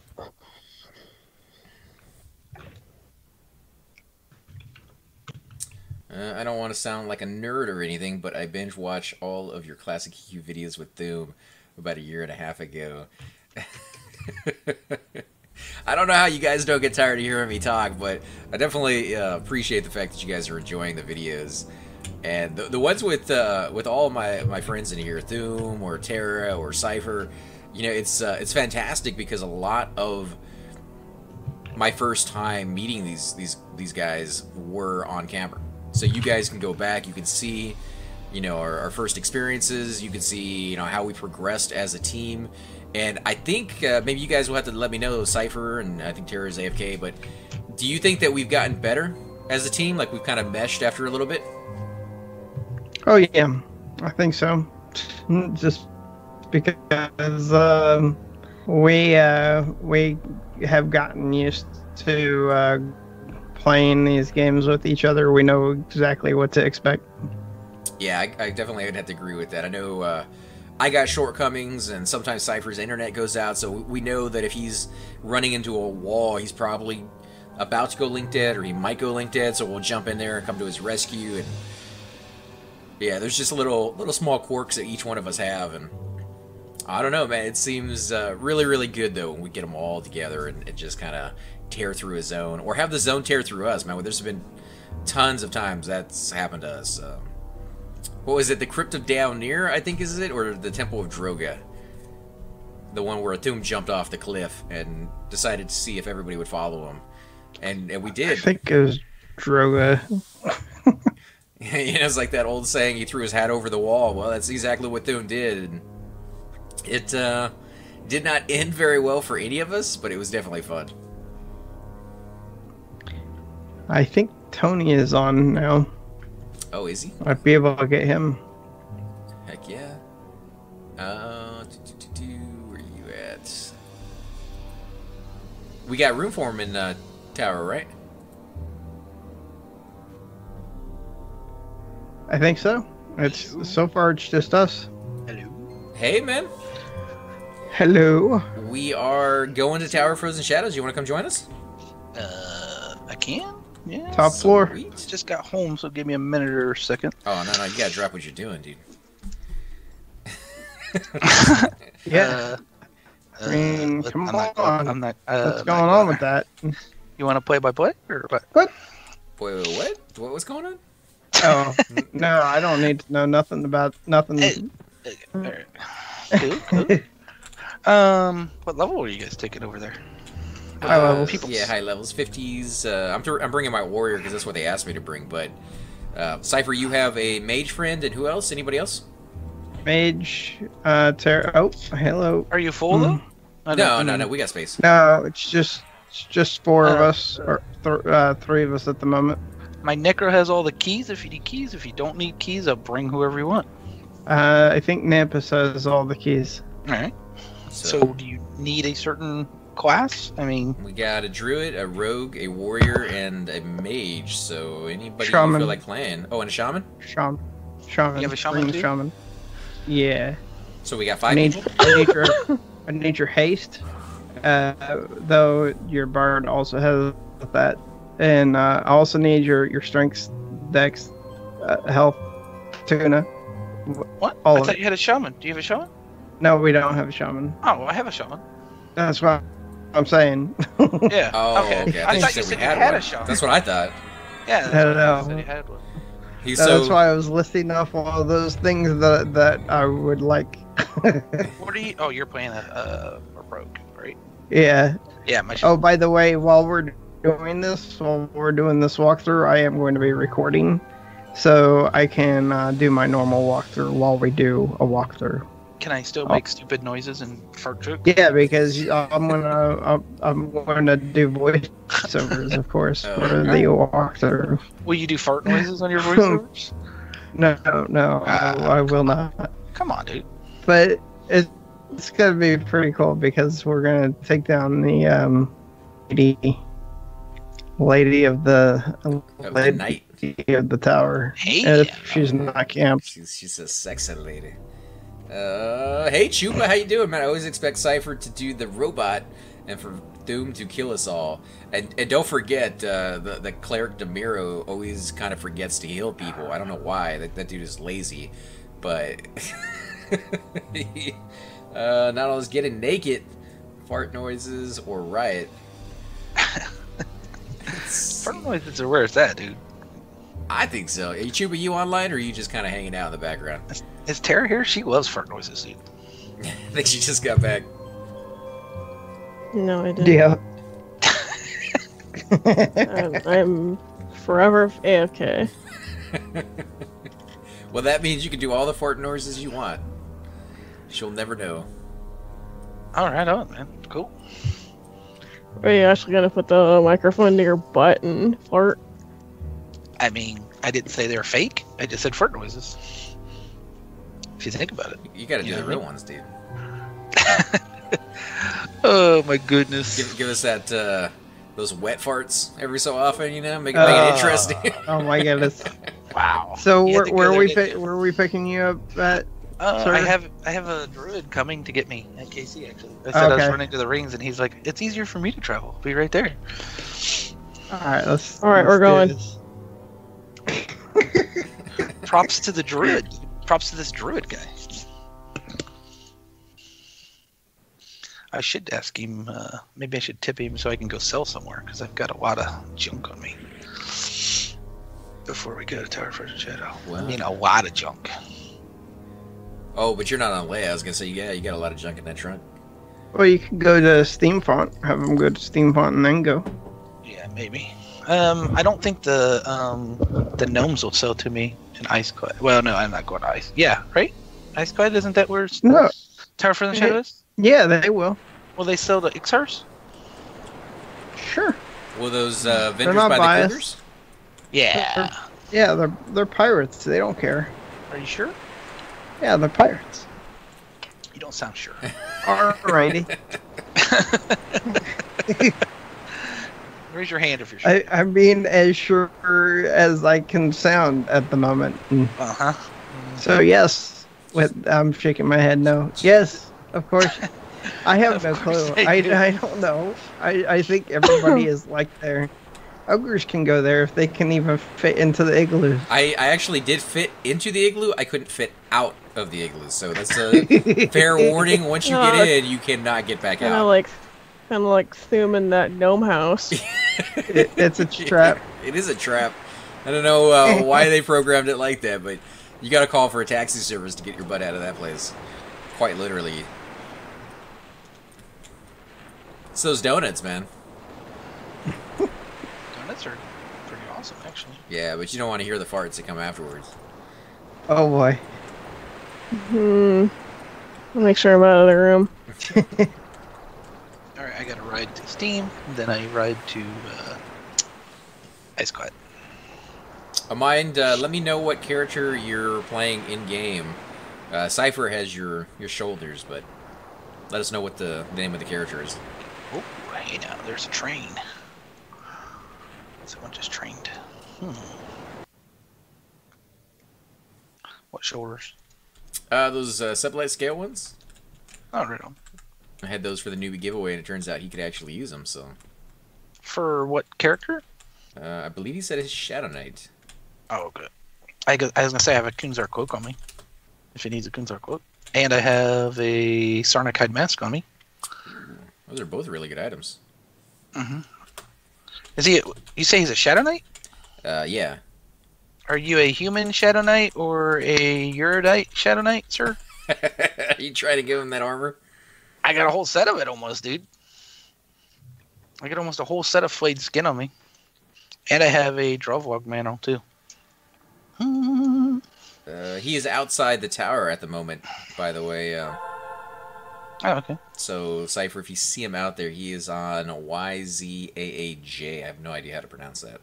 I don't want to sound like a nerd or anything, but I binge watch all of your classic EQ videos with Doom about 1.5 years ago. I don't know how you guys don't get tired of hearing me talk, but I definitely appreciate the fact that you guys are enjoying the videos. And the ones with all my friends in here, Doom or Terra or Cypher, you know, it's fantastic because a lot of my first time meeting these guys were on camera. So you guys can go back, you can see, you know, our first experiences, you can see, you know, how we progressed as a team. And I think maybe you guys will have to let me know, Cypher, and I think Terra's AFK, but do you think that we've gotten better as a team? Like we've kind of meshed after a little bit? Oh yeah, I think so. Just because we have gotten used to playing these games with each other. We know exactly what to expect. Yeah, I definitely would have to agree with that. I know I got shortcomings, and sometimes Cypher's internet goes out, so we know that if he's running into a wall, he's probably about to go link dead, or he might go link dead, so we'll jump in there and come to his rescue. And yeah, there's just little small quirks that each one of us have, and I don't know, man. It seems really, really good, though, when we get them all together and just kind of tear through a zone, or have the zone tear through us, man. There's been tons of times that's happened to us. What was it? The Crypt of Downir, I think, is it? Or the Temple of Droga? The one where Athum jumped off the cliff and decided to see if everybody would follow him. And we did. I think it was Droga. You know, it's like that old saying, he threw his hat over the wall. Well, that's exactly what Athum did. And it did not end very well for any of us, but it was definitely fun. I think Tony is on now. Oh, is he? I'd be able to get him. Heck yeah. Where are you at? We got room for him in tower, right? I think so. It's so far it's just us. Hello. Hey, man. Hello. We are going to Tower Frozen Shadows. You want to come join us? I can? Yeah. Top floor. Sweet. Just got home, so give me a minute or a second. Oh, no, you gotta drop what you're doing, dude. Yeah. I mean, come on. I'm not. What's going on with that? You want to play by play or what? What? Wait, what? What was going on? Oh, no, I don't need to know nothing about nothing. All right. Cool. What level are you guys taking over there? High levels. Yeah, high levels, 50s. I'm bringing my warrior because that's what they asked me to bring. But Cypher, you have a mage friend, and who else? Anybody else? Mage, Terra. Oh, hello. Are you full though? No. We got space. No, it's just four of us, or 3 of us at the moment. My Necro has all the keys. If you need keys, if you don't need keys, I'll bring whoever you want. I think Nampus has all the keys. All right. So do you need a certain class? I mean, we got a druid, a rogue, a warrior, and a mage. So anybody shaman. you feel like playing? Oh, and a shaman. Shaman. You have a shaman too? Shaman. Yeah. So we got I 5 need, people. I need your haste. Though your bard also has that, and I also need your strength, dex, health, tuna. What? All I of thought it. you had a shaman. Do you have a shaman? No, we don't have a shaman. Oh, well, I have a shaman. That's what I'm saying. Yeah. Oh, okay. okay. I thought you said you had one. a shaman. That's what I thought. Yeah, that's No, what I no. said you had one. He's That's so. why I was listing off all those things that I would like. What are you? Oh, you're playing a rogue, right? Yeah. Yeah, my. Oh, by the way, while we're doing this walkthrough, I am going to be recording, so I can do my normal walkthrough while we do a walkthrough. Can I still make stupid noises and fart jokes? Yeah, because I'm gonna do voiceovers, of course, Oh, for the walkthrough. Will you do fart noises on your voiceovers? No, I will not. Come on, dude. But it's gonna be pretty cool because we're gonna take down the lady of the night. of the tower. Hey, If she's not camped. She's a sexy lady. Hey Chupa, how you doing, man? I always expect Cypher to do the robot and for Doom to kill us all. And don't forget, the cleric Demiro always kind of forgets to heal people. I don't know why. That dude is lazy, but not always getting naked, fart noises, or riot. fart noises are where it's at, dude. I think so. Hey, Chupa, you online, or are you just kind of hanging out in the background? Is Tara here? She loves fart noises, dude. I think she just got back. No, I didn't. Yeah. I'm forever AFK. Well, that means you can do all the fart noises you want. She'll never know. All right, on, man. Cool. Are you actually gonna put the microphone to your butt and fart? I mean, I didn't say they're fake. I just said fart noises. If you think about it. You gotta do You know the what I real mean? ones, dude. Oh my goodness. Give us that those wet farts every so often, you know, make it interesting. Oh my goodness. Wow. So You had to go where there, didn't you? are we picking you up at? Sir? I have a druid coming to get me at KC actually. I said I was Okay. running to the rings and he's like, it's easier for me to travel. I'll be right there. All right, let's. All right, let's we're do going. this. Props to the druid. Props to this druid guy. I should ask him, maybe I should tip him so I can go sell somewhere, because I've got a lot of junk on me. Before we go to Tower for the Shadow. What? I mean, a lot of junk. Oh, but you're not on Leia. I was gonna say, yeah, you got a lot of junk in that trunk. Well, you can go to Steam Font. Have them go to Steam Font and then go. Yeah, maybe. I don't think the gnomes will sell to me in Ice Quiet. Well, no, I'm not going to Ice. Yeah, right? Ice Quiet, isn't that where No. Tower for the Shadow is? Yeah, they will. Will they sell the Ixars? Sure. Will those vendors not buy biased. the cougars? Yeah. Yeah, they're pirates. They don't care. Are you sure? Yeah, they're pirates. You don't sound sure. Alrighty. Raise your hand if you're sure. I'm being as sure as I can sound at the moment. Uh-huh. So yes, I'm shaking my head no. Yes, of course. I have Of no course clue. they do. I don't know. I think everybody is like there. Ogres can go there if they can even fit into the igloos. I actually did fit into the igloo. I couldn't fit out of the igloo, so that's a fair warning. Once you get in, you cannot get back Kind out. of like Thum in that gnome house. It's a trap. It is a trap. I don't know why they programmed it like that, but you got to call for a taxi service to get your butt out of that place. Quite literally. It's those donuts, man. Donuts are pretty awesome, actually. Yeah, but you don't want to hear the farts that come afterwards. Oh boy. I'll make sure I'm out of the room. Alright, I gotta ride to Steam, then I ride to Ice Quiet. Mind, let me know what character you're playing in-game. Cypher has your shoulders, but let us know what the name of the character is. Oh, hey now, there's a train. Someone just trained. What shoulders? Those sublight scale ones. Oh, right on. I had those for the newbie giveaway, and it turns out he could actually use them. So, For what character? I believe he said his Shadow Knight. Oh, good. I was gonna say I have a Kunzar cloak on me, if he needs a Kunzar cloak, and I have a Sarnikide mask on me. Those are both really good items. Mm-hmm. Is he? You say he's a Shadow Knight? Yeah. Are you a human Shadow Knight or a Eurodite Shadow Knight, sir? Are you trying to give him that armor? I got a whole set of it almost, dude. I got almost a whole set of flayed skin on me. And I have a Drovlog mantle, too. He is outside the tower at the moment, by the way. Oh, okay. So, Cypher, if you see him out there, he is on YZAAJ. I have no idea how to pronounce that.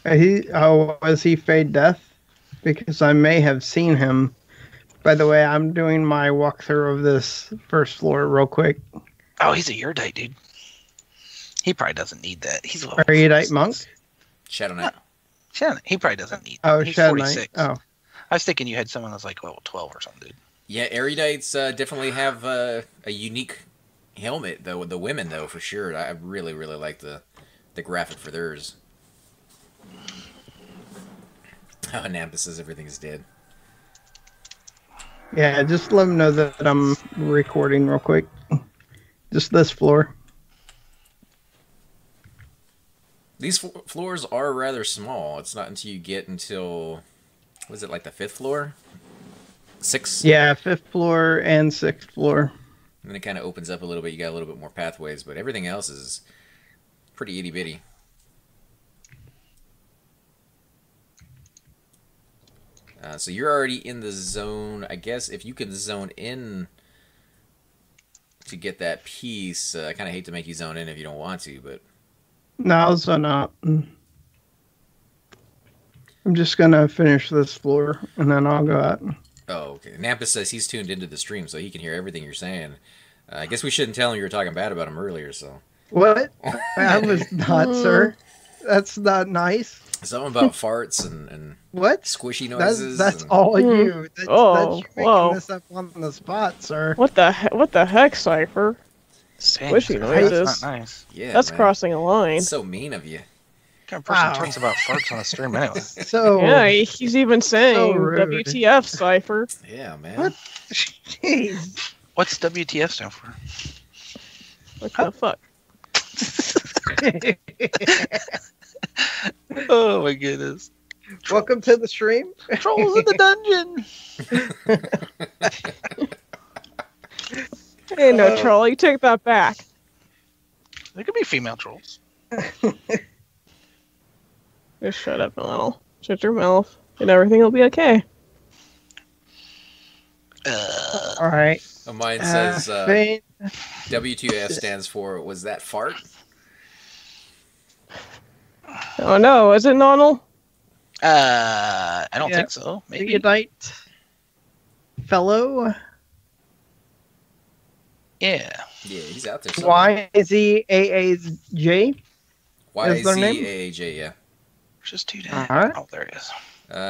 Was he Fade Death? Because I may have seen him. By the way, I'm doing my walkthrough of this first floor real quick. Oh, he's a Eurodite, dude. He probably doesn't need that. He's a Erudite Monk? Shadow Knight. Shadow Knight. He probably doesn't need that. Oh, He's Shadow 46. Knight. Oh. I was thinking you had someone that's like level 12 or something, dude. Yeah, Erudites definitely have a unique helmet, though. The women, though, for sure. I really, really like the graphic for theirs. Oh, Nampus says everything's dead. Yeah, just let them know that I'm recording real quick. Just this floor. These floors are rather small. It's not until you get until, was it like the 5th floor? 6? Yeah, 5th floor and 6th floor. And then it kind of opens up a little bit. You got a little bit more pathways, but everything else is pretty itty bitty. So you're already in the zone. I guess if you can zone in to get that piece, I kind of hate to make you zone in if you don't want to, but... No, so not. I'm just going to finish this floor, and then I'll go out. Oh, okay. Nampus says he's tuned into the stream, so he can hear everything you're saying. I guess we shouldn't tell him you were talking bad about him earlier, so... What? I was not, sir. That's not nice. Something about farts and what? Squishy noises. That's all you. That's you whoa. making this up on the spot, sir. What the heck, Cypher? That's Squishy noises. not nice. Yeah, That's man. crossing a line. That's so mean of you. What kind of person talks about farts on a stream anyway? So Yeah, he's even saying rude. WTF, Cypher. Yeah, man. What? Jeez. What's WTF stand for? What the fuck? Oh my goodness. Welcome to the stream. Trolls in the dungeon. Hey, no, troll, you take that back. There could be female trolls. Just shut up, little. Shut your mouth, and everything will be okay. All right. Mine says Fane- W2F stands for, was that fart? Oh no, is it Nonal? I don't Yeah. think so. Maybe. Erudite fellow. Yeah. Yeah, he's out there somewhere. YZAAJ. Is their name? YZAAJ, yeah. Just do All that. right. Oh, there it is.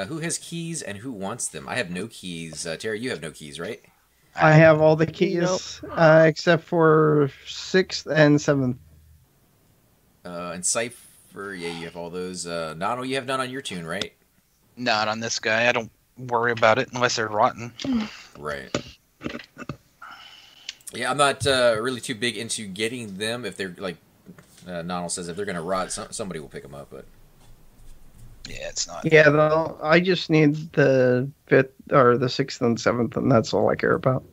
Who has keys and who wants them? I have no keys. Terry, you have no keys, right? I have all the keys except for 6th and 7th. And Cypher, yeah, you have all those. Nono, you have none on your tune, right? Not on this guy. I don't worry about it unless they're rotten. Right. Yeah, I'm not really too big into getting them. If they're like Nonal says, if they're gonna rot, somebody will pick them up. But Yeah, it's not. Yeah, I just need the 5th or the 6th and 7th, and that's all I care about.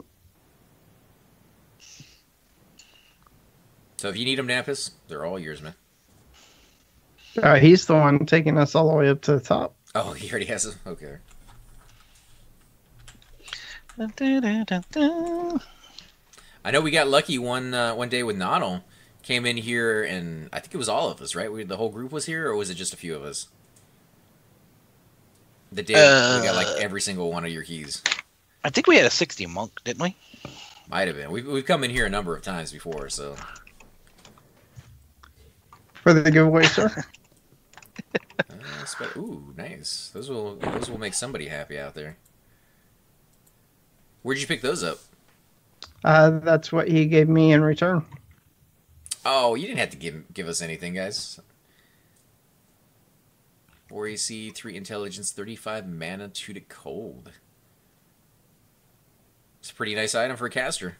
so if you need them, Nampus, they're all yours, man. He's the one taking us all the way up to the top. Oh, he already has them. Okay. I know we got lucky one day with Nonal. Came in here, and I think it was all of us, right? The whole group was here, or was it just a few of us? The day we got like every single one of your keys. I think we had a 60 monk, didn't we? Might have been. We've come in here a number of times before, so. For the giveaway, sir. Ooh, nice. Those will make somebody happy out there. Where'd you pick those up? That's what he gave me in return. Oh, you didn't have to give us anything, guys. 4 AC, 3 intelligence, 35 mana, 2 to cold. It's a pretty nice item for a caster.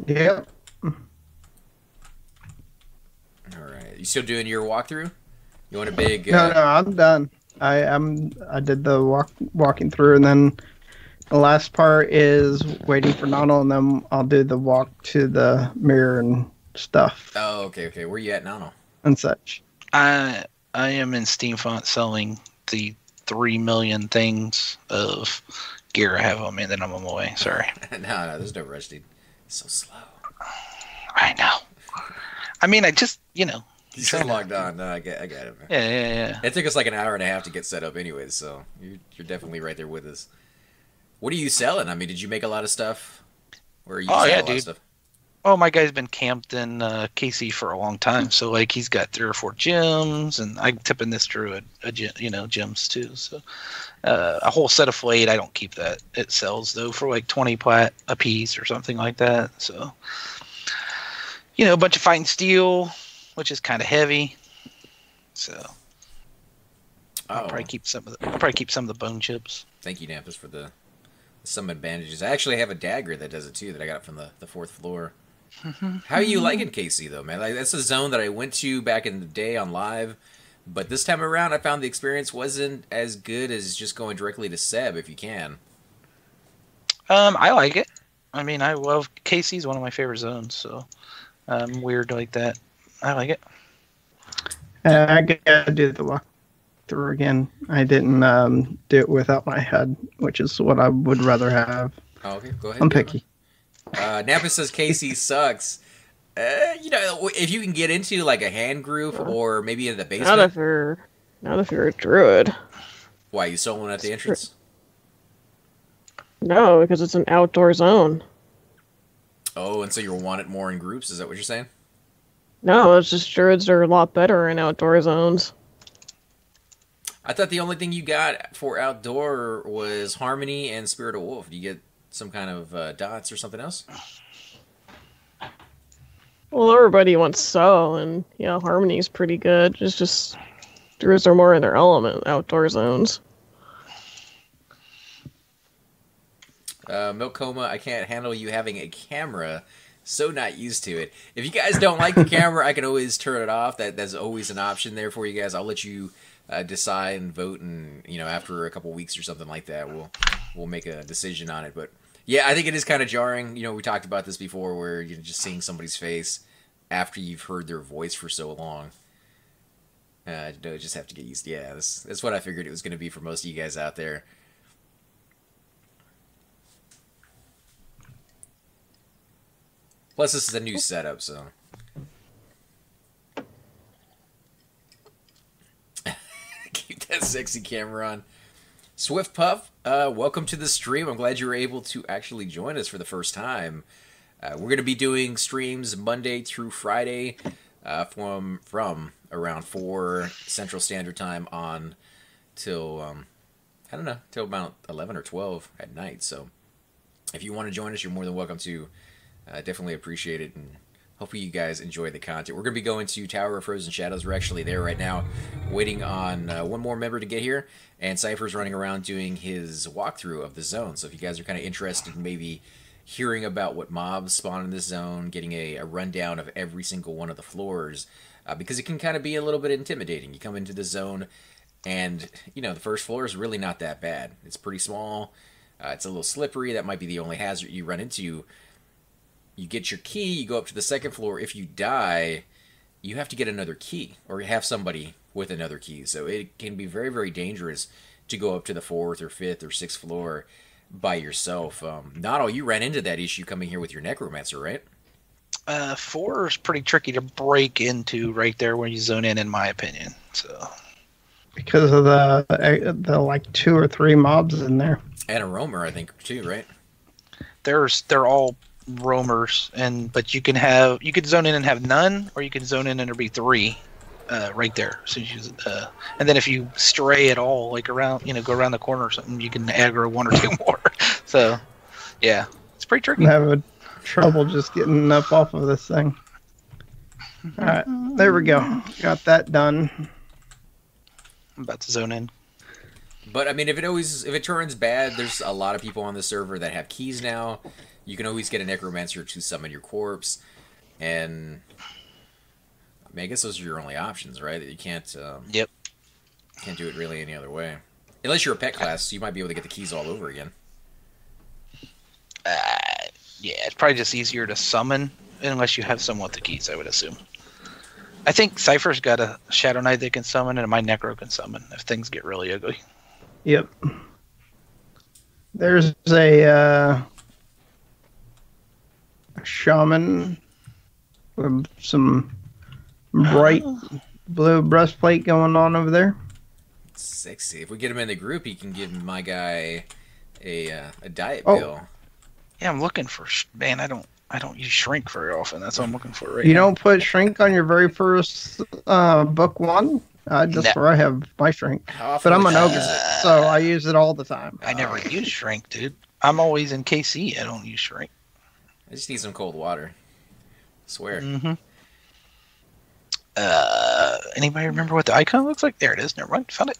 Yep. Alright. You still doing your walkthrough? You want a big... No, I'm done. I did the walking through, and then the last part is waiting for Nano, and then I'll do the walk to the mirror and stuff. Oh, okay. Where you at, Nano? And such. I am in Steam Font selling the 3 million things of gear I have on me, and then I'm on my way. Sorry. No, there's no rush, dude. It's so slow. I know. I mean, I just, You still logged on. No, I get it, man. Yeah. It took us like an hour and a half to get set up anyways, so you're definitely right there with us. What are you selling? I mean, did you make a lot of stuff? Or are you selling a lot of stuff? Oh, my guy's been camped in KC for a long time, so like he's got 3 or 4 gyms, and I'm tipping this through gyms too. So a whole set of flayed, I don't keep that. It sells though for like 20 plat a piece or something like that. So a bunch of fighting steel, which is kind of heavy. So I'll probably keep some of the bone chips. Thank you, Nampus, for some advantages. I actually have a dagger that does it too that I got from the 4th floor. How are you liking KC though, man? Like, that's a zone that I went to back in the day on live, but this time around I found the experience wasn't as good as just going directly to Seb if you can. I like it. I mean, I love KC is one of my favorite zones, so I'm weird like that. I like it. I gotta do the walk through again. I didn't do it without my head, which is what I would rather have. Oh, okay, go ahead. I'm picky. Nampus says KC sucks. If you can get into like a hand group or maybe in the basement. Not if you're a druid. Why, you soloing at the entrance? No, because it's an outdoor zone. Oh, and so you want it more in groups? Is that what you're saying? No, it's just druids are a lot better in outdoor zones. I thought the only thing you got for outdoor was Harmony and Spirit of Wolf. Do you get some kind of dots or something else? Well, everybody wants Soul, and Harmony's pretty good. It's just druids are more in their element, outdoor zones. Milk Coma, I can't handle you having a camera. So not used to it. If you guys don't like the camera, I can always turn it off. That's always an option there for you guys. I'll let you decide and vote, and after a couple weeks or something like that, we'll make a decision on it. But yeah, I think it is kind of jarring. We talked about this before, where you're just seeing somebody's face after you've heard their voice for so long. Just have to get used to. Yeah, that's what I figured it was going to be for most of you guys out there. Plus, this is a new setup, so. Keep that sexy camera on. Swift Puff, welcome to the stream. I'm glad you were able to actually join us for the first time. We're going to be doing streams Monday through Friday from around 4 Central Standard Time on till, till about 11 or 12 at night. So if you want to join us, you're more than welcome to. Definitely appreciate it, and hopefully you guys enjoy the content. We're going to be going to Tower of Frozen Shadows. We're actually there right now, waiting on one more member to get here, and Cypher's running around doing his walkthrough of the zone. So if you guys are kind of interested in maybe hearing about what mobs spawn in this zone, getting a rundown of every single one of the floors, because it can kind of be a little bit intimidating. You come into the zone, and the first floor is really not that bad. It's pretty small. It's a little slippery. That might be the only hazard you run into. You get your key, you go up to the second floor. If you die, you have to get another key, or you have somebody with another key. So it can be very, very dangerous to go up to the 4th or 5th or 6th floor by yourself. Not all you ran into that issue coming here with your Necromancer, right? 4 is pretty tricky to break into right there where you zone in my opinion. So because of the like 2 or 3 mobs in there, and a roamer, I think, too, right? They're all roamers, but you could zone in and have none, or you can zone in and there be 3 right there. So and then if you stray at all, like around, go around the corner or something, you can aggro 1 or 2 more. So, yeah, it's pretty tricky. I'm having trouble just getting up off of this thing. All right, there we go. Got that done. I'm about to zone in. But I mean, if it turns bad, there's a lot of people on the server that have keys now. You can always get a necromancer to summon your corpse, and I mean, I guess those are your only options, right? You can't. Yep. Can't do it really any other way, unless you're a pet class. You might be able to get the keys all over again. Yeah, it's probably just easier to summon unless you have someone with the keys, I would assume. I think Cypher's got a Shadow Knight they can summon, and my Necro can summon if things get really ugly. Yep. There's a shaman with some bright blue breastplate going on over there. Sexy. If we get him in the group, he can give my guy a diet pill. Yeah, I'm looking for man. I don't use shrink very often. That's what I'm looking for right You now. don't put shrink on your very first book one? Just where I have my shrink. But I'm an ogre, so I use it all the time. I never use shrink, dude. I'm always in KC. I don't use shrink. I just need some cold water. I swear. Mm-hmm. Anybody remember what the icon looks like? There it is. Never mind. Found it.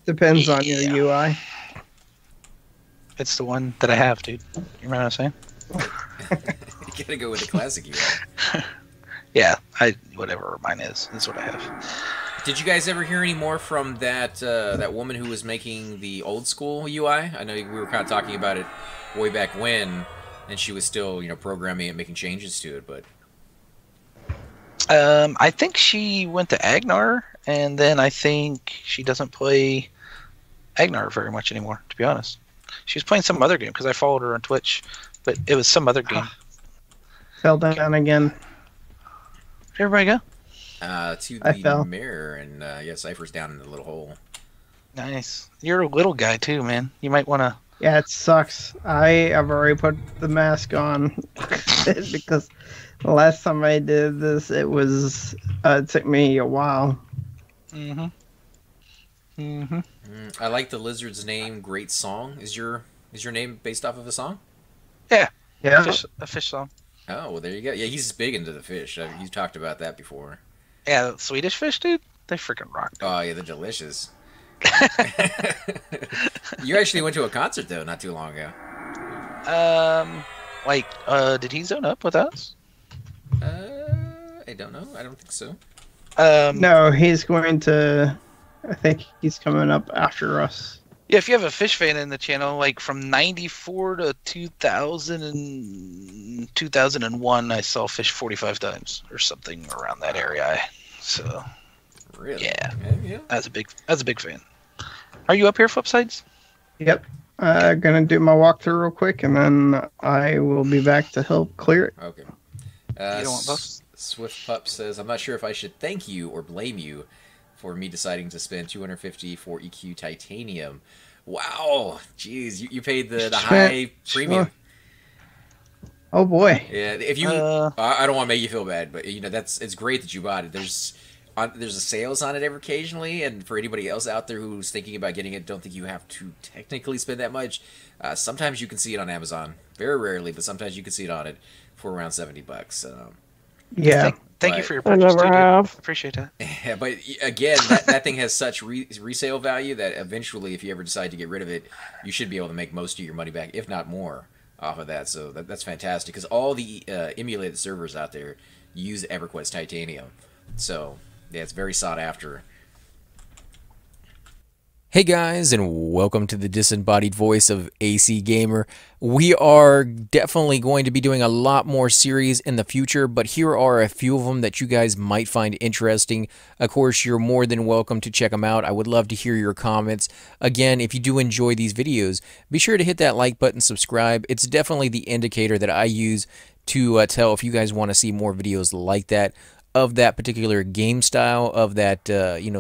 Depends on your UI. It's the one that I have, dude. You remember what I'm saying? You gotta go with the classic UI. Yeah, whatever mine is what I have. Did you guys ever hear any more from that that woman who was making the old school UI? I know we were kind of talking about it way back when, and she was still, programming and making changes to it, but. I think she went to Agnar, and then I think she doesn't play Agnar very much anymore, to be honest. She was playing some other game, because I followed her on Twitch, but it was some other game. Fell down again. Where'd everybody go? To I the fell. mirror, and yeah, Cypher's down in the little hole. Nice. You're a little guy, too, man. You might want to... Yeah, it sucks. I have already put the mask on because the last time I did this, it took me a while. Mm-hmm. Mm-hmm. I like the lizard's name. Great song. Is your name based off of a song? Yeah. Yeah. A fish song. Oh, well, there you go. Yeah, he's big into the fish. You've talked about that before. Yeah, Swedish fish, dude. They freaking rock. Dude. Oh, yeah, they're delicious. You actually went to a concert, though, not too long ago. Did he zone up with us? I don't know. I don't think so. No, he's going to. I think he's coming up after us. Yeah, if you have a fish fan in the channel, like from 94 to 2000 and 2001, I saw fish 45 times or something around that area. So, Really? yeah. Yeah. That's a big fan. Are you up here, Flipsides? Yep. Gonna do my walkthrough real quick, and then I will be back to help clear it. Okay. You don't want buffs? Swift Pup says, I'm not sure if I should thank you or blame you for me deciding to spend $250 for EQ titanium. Wow. Jeez, you paid the high premium. Oh boy. Yeah, if you, I don't want to make you feel bad, but it's great that you bought it. There's a sales on it ever occasionally, and for anybody else out there who's thinking about getting it, don't think you have to technically spend that much. Sometimes you can see it on Amazon, very rarely, but sometimes you can see it on it for around $70. Yeah. Thank you for your I purchase, never too, dude. have. Appreciate that. Yeah, but again, that thing has such resale value that eventually, if you ever decide to get rid of it, you should be able to make most of your money back, if not more, off of that. So that's fantastic, because all the emulated servers out there use Everquest titanium. So yeah, it's very sought after. Hey guys, and welcome to the disembodied voice of AC Gamer. We are definitely going to be doing a lot more series in the future, but here are a few of them that you guys might find interesting. Of course, you're more than welcome to check them out. I would love to hear your comments. Again, if you do enjoy these videos, be sure to hit that like button, subscribe. It's definitely the indicator that I use to tell if you guys want to see more videos like that, of that particular game style, of that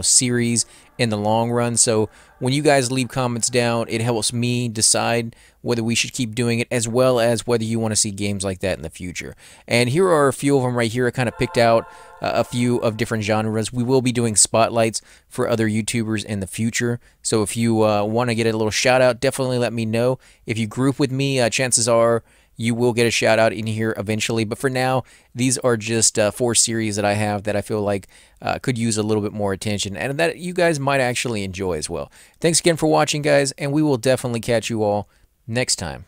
series, in the long run. So when you guys leave comments down, it helps me decide whether we should keep doing it, as well as whether you want to see games like that in the future. And here are a few of them right here. I kind of picked out a few of different genres. We will be doing spotlights for other YouTubers in the future. So if you want to get a little shout out, definitely let me know. If you group with me, chances are you will get a shout out in here eventually. But for now, these are just 4 series that I have that I feel like could use a little bit more attention and that you guys might actually enjoy as well. Thanks again for watching, guys, and we will definitely catch you all next time.